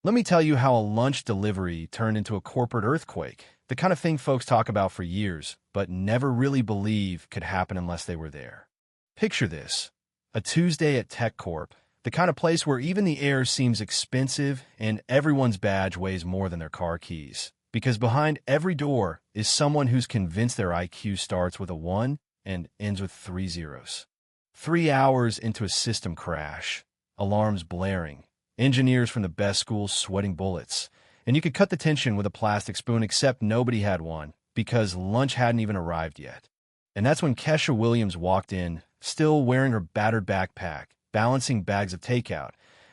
Let me tell you how a lunch delivery turned into a corporate earthquake, the kind of thing folks talk about for years, but never really believe could happen unless they were there. Picture this: a Tuesday at Tech Corp, the kind of place where even the air seems expensive and everyone's badge weighs more than their car keys. Because behind every door is someone who's convinced their IQ starts with a 1 and ends with 3 zeros. 3 hours into a system crash, alarms blaring, engineers from the best schools sweating bullets, and you could cut the tension with a plastic spoon, except nobody had one because lunch hadn't even arrived yet. And that's when Kesha Williams walked in, still wearing her battered backpack, balancing bags of takeout.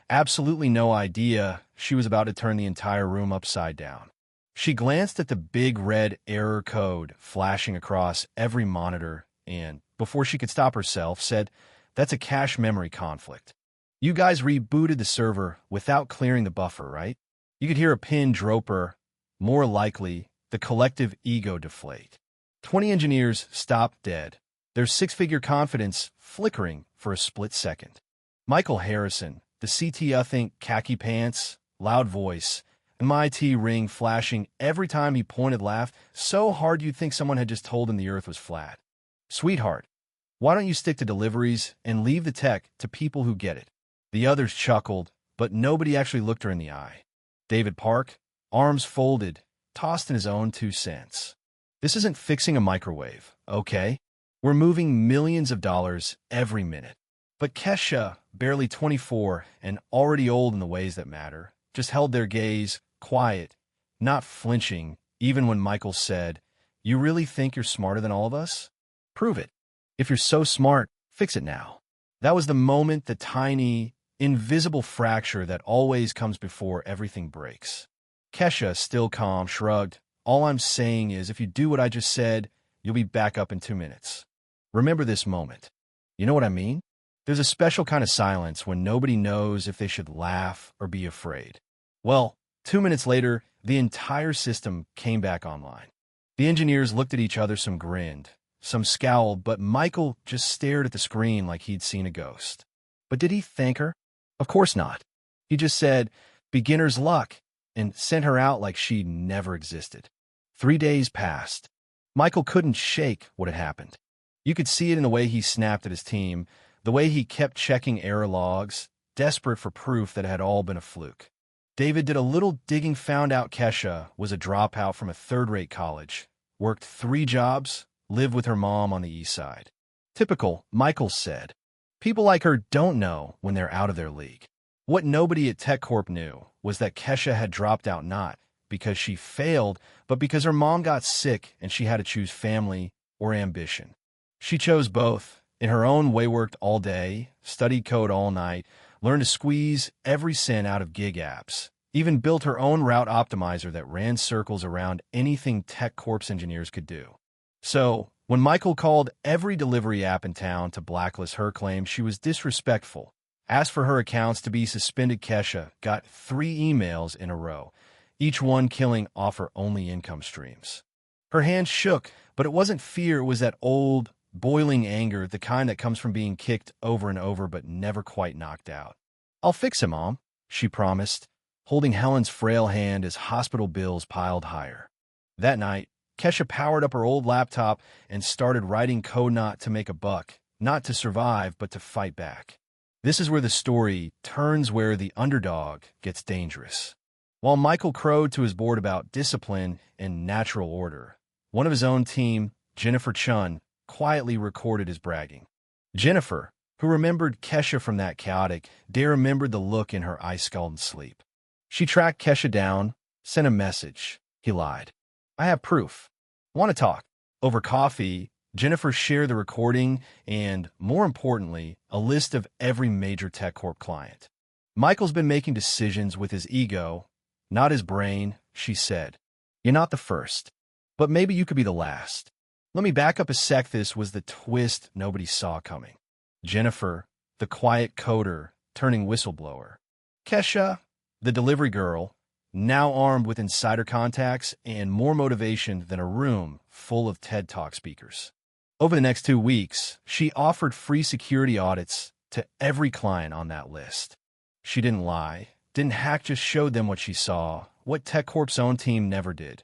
Absolutely no idea she was about to turn the entire room upside down. She glanced at the big red error code flashing across every monitor and, before she could stop herself, said, "That's a cache memory conflict. You guys rebooted the server without clearing the buffer, right?" You could hear a pin drop her. More likely, the collective ego deflate. 20 engineers stopped dead, their six-figure confidence flickering for a split second. Michael Harrison, the CTO, think khaki pants, loud voice, and my IT ring flashing every time he pointed, laughed so hard you'd think someone had just told him the earth was flat. "Sweetheart, why don't you stick to deliveries and leave the tech to people who get it?" The others chuckled, but nobody actually looked her in the eye. David Park, arms folded, tossed in his own 2 cents. "This isn't fixing a microwave, okay? We're moving millions of dollars every minute." But Kesha, barely 24 and already old in the ways that matter, just held their gaze, quiet, not flinching, even when Michael said, "You really think you're smarter than all of us? Prove it. If you're so smart, fix it now." That was the moment, the tiny, invisible fracture that always comes before everything breaks. Kesha, still calm, shrugged. "All I'm saying is, if you do what I just said, you'll be back up in 2 minutes. Remember this moment." You know what I mean? There's a special kind of silence when nobody knows if they should laugh or be afraid. Well, 2 minutes later, the entire system came back online. The engineers looked at each other, some grinned, some scowled, but Michael just stared at the screen like he'd seen a ghost. But did he thank her? Of course not. He just said, "Beginner's luck," and sent her out like she'd never existed. 3 days passed. Michael couldn't shake what had happened. You could see it in the way he snapped at his team, the way he kept checking error logs, desperate for proof that it had all been a fluke. David did a little digging, found out Kesha was a dropout from a third-rate college, worked 3 jobs, lived with her mom on the east side. Typical, Michael said. People like her don't know when they're out of their league. What nobody at TechCorp knew was that Kesha had dropped out not because she failed, but because her mom got sick and she had to choose family or ambition. She chose both. In her own way, worked all day, studied code all night, learned to squeeze every cent out of gig apps, even built her own route optimizer that ran circles around anything TechCorp's engineers could do. So, when Michael called every delivery app in town to blacklist her claim she was disrespectful, asked for her accounts to be suspended, Kesha got 3 emails in a row, each one killing off her only income streams. Her hands shook, but it wasn't fear, it was that old, boiling anger, the kind that comes from being kicked over and over but never quite knocked out. "I'll fix it, Mom," she promised, holding Helen's frail hand as hospital bills piled higher. That night, Kesha powered up her old laptop and started writing code, not to make a buck, not to survive, but to fight back. This is where the story turns, where the underdog gets dangerous. While Michael crowed to his board about discipline and natural order, one of his own team, Jennifer Chun, quietly recorded his bragging. Jennifer, who remembered Kesha from that chaotic day, remembered the look in her ice-scalded sleep. She tracked Kesha down, sent a message. He lied. "I have proof. Want to talk?" Over coffee, Jennifer shared the recording and, more importantly, a list of every major TechCorp client. "Michael's been making decisions with his ego, not his brain," she said. "You're not the first, but maybe you could be the last." Let me back up a sec. This was the twist nobody saw coming. Jennifer, the quiet coder, turning whistleblower. Kesha, the delivery girl, now armed with insider contacts and more motivation than a room full of TED Talk speakers. Over the next 2 weeks, she offered free security audits to every client on that list. She didn't lie, Didn't hack just showed them what she saw, what TechCorp's own team never did.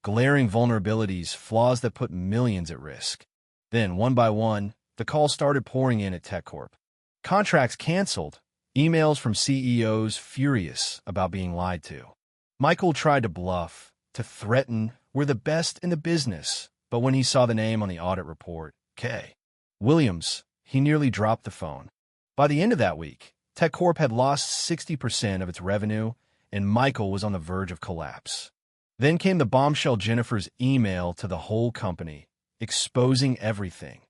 Glaring vulnerabilities, flaws that put millions at risk. Then, one by one, the calls started pouring in at TechCorp. Contracts canceled, emails from CEOs furious about being lied to. Michael tried to bluff, to threaten, "We're the best in the business," but when he saw the name on the audit report, K. Williams, he nearly dropped the phone. By the end of that week, TechCorp had lost 60% of its revenue, and Michael was on the verge of collapse. Then came the bombshell Jennifer's email to the whole company, exposing everything.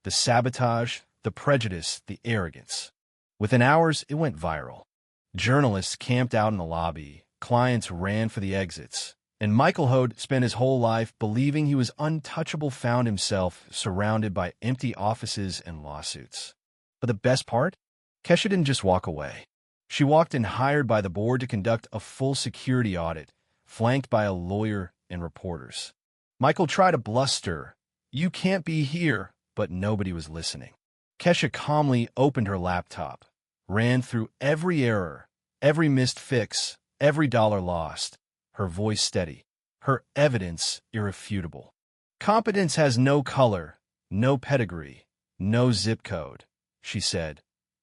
The sabotage, the prejudice, the arrogance. Within hours, it went viral. Journalists camped out in the lobby, clients ran for the exits, and Michael Hode spent his whole life believing he was untouchable, found himself surrounded by empty offices and lawsuits. But the best part? Kesha didn't just walk away. She walked in hired by the board to conduct a full security audit, flanked by a lawyer and reporters. Michael tried to bluster, "You can't be here," but nobody was listening. Kesha calmly opened her laptop, ran through every error, every missed fix, every dollar lost, her voice steady, her evidence irrefutable. "Competence has no color, no pedigree, no zip code," she said,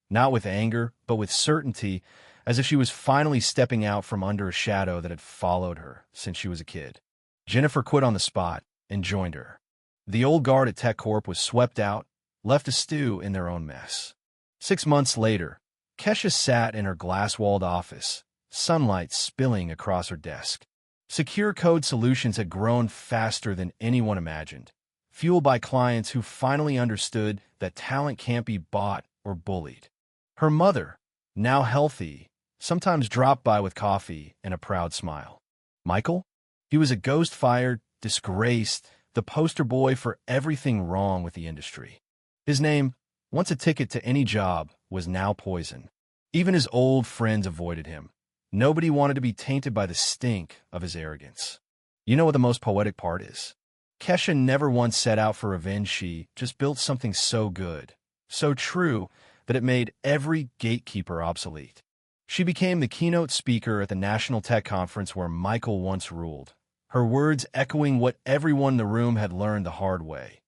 not with anger, but with certainty, as if she was finally stepping out from under a shadow that had followed her since she was a kid. Jennifer quit on the spot and joined her. The old guard at TechCorp was swept out, left to stew in their own mess. 6 months later, Kesha sat in her glass-walled office, sunlight spilling across her desk. Secure Code Solutions had grown faster than anyone imagined, fueled by clients who finally understood that talent can't be bought or bullied. Her mother, now healthy, sometimes dropped by with coffee and a proud smile. Michael? He was a ghost fired, disgraced, the poster boy for everything wrong with the industry. His name, once a ticket to any job, was now poison. Even his old friends avoided him. Nobody wanted to be tainted by the stink of his arrogance. You know what the most poetic part is? Kesha never once set out for revenge. She just built something so good, so true, that it made every gatekeeper obsolete. She became the keynote speaker at the National Tech Conference where Michael once ruled, her words echoing what everyone in the room had learned the hard way.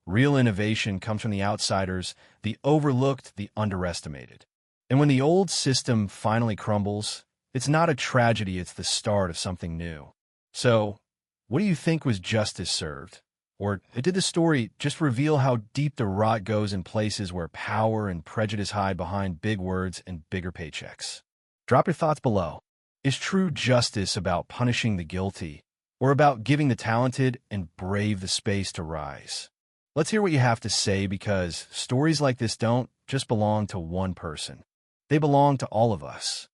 Real innovation comes from the outsiders, the overlooked, the underestimated. And when the old system finally crumbles, it's not a tragedy, it's the start of something new. So, what do you think was justice served? Or did the story just reveal how deep the rot goes in places where power and prejudice hide behind big words and bigger paychecks? Drop your thoughts below. Is true justice about punishing the guilty, or about giving the talented and brave the space to rise? Let's hear what you have to say, because stories like this don't just belong to one person. They belong to all of us.